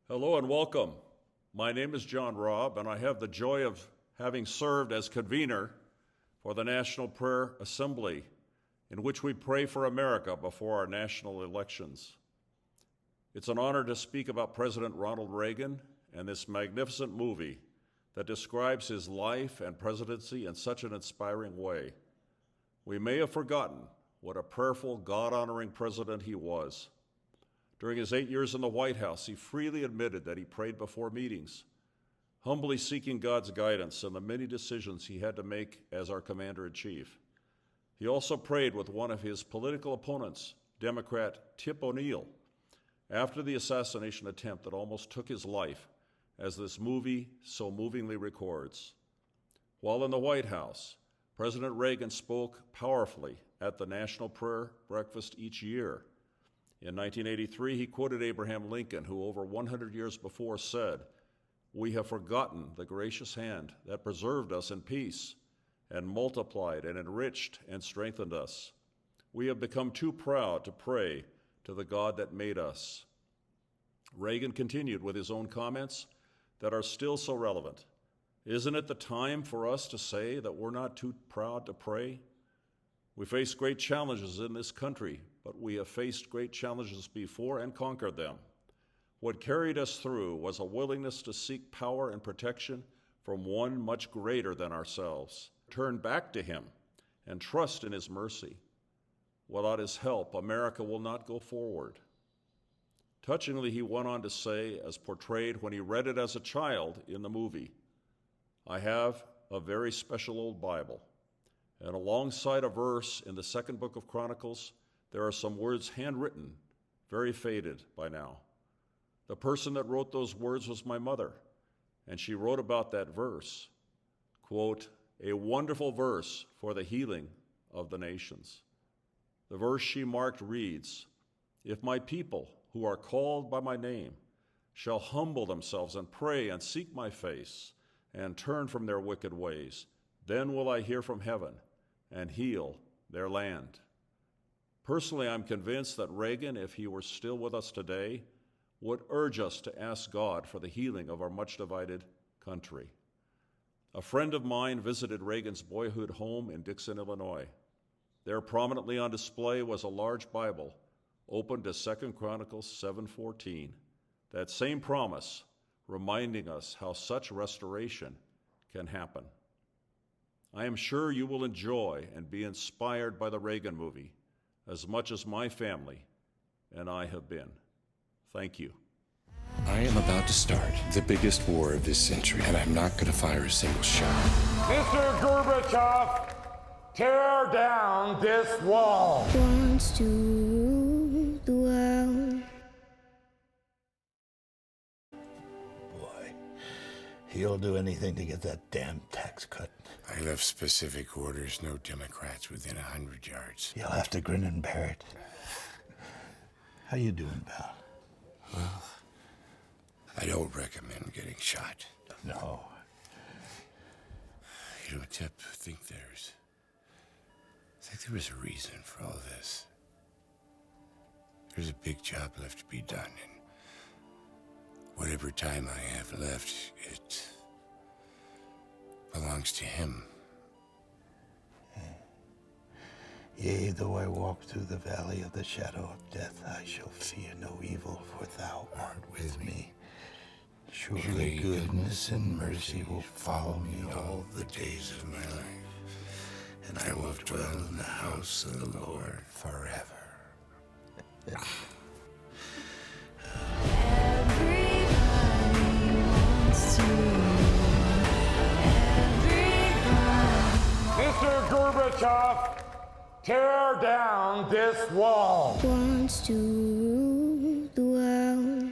Hello and welcome. My name is John Robb, and I have the joy of having served as convener for the National Prayer Assembly, in which we pray for America before our national elections. It's an honor to speak about President Ronald Reagan and this magnificent movie that describes his life and presidency in such an inspiring way. We may have forgotten what a prayerful, God-honoring president he was. During his 8 years in the White House, he freely admitted that he prayed before meetings, humbly seeking God's guidance in the many decisions he had to make as our commander-in-chief. He also prayed with one of his political opponents, Democrat Tip O'Neill, after the assassination attempt that almost took his life, as this movie so movingly records. While in the White House, President Reagan spoke powerfully at the National Prayer Breakfast each year. In 1983, he quoted Abraham Lincoln, who over 100 years before said, "We have forgotten the gracious hand that preserved us in peace and multiplied and enriched and strengthened us. We have become too proud to pray to the God that made us." Reagan continued with his own comments that are still so relevant. Isn't it the time for us to say that we're not too proud to pray? We face great challenges in this country, but we have faced great challenges before and conquered them. What carried us through was a willingness to seek power and protection from one much greater than ourselves. Turn back to him and trust in his mercy. Without his help, America will not go forward. Touchingly, he went on to say, as portrayed when he read it as a child in the movie, "I have a very special old Bible, and alongside a verse in the second book of Chronicles, there are some words handwritten, very faded by now. The person that wrote those words was my mother, and she wrote about that verse, quote, 'A wonderful verse for the healing of the nations.' The verse she marked reads, 'If my people who are called by my name shall humble themselves and pray and seek my face and turn from their wicked ways, then will I hear from heaven and heal their land.'" Personally, I'm convinced that Reagan, if he were still with us today, would urge us to ask God for the healing of our much divided country. A friend of mine visited Reagan's boyhood home in Dixon, Illinois. There prominently on display was a large Bible open to 2 Chronicles 7:14, that same promise reminding us how such restoration can happen. I am sure you will enjoy and be inspired by the Reagan movie as much as my family and I have been. Thank you. I am about to start the biggest war of this century, and I'm not going to fire a single shot. Mr. Gorbachev, tear down this wall. Wants to dwell. Boy, he'll do anything to get that damn tax cut. I left specific orders, no Democrats within 100 yards. You'll have to grin and bear it. How you doing, pal? Well, I don't recommend getting shot. No. You know, Tip, I think there was a reason for all this. There's a big job left to be done, and whatever time I have left, it belongs to him. Yea, though I walk through the valley of the shadow of death, I shall fear no evil, for thou art with me. Surely goodness and mercy will follow me all the days of my life, and I will dwell in the house of the Lord forever. Mr. Gorbachev, tear down this wall. Wants to dwell.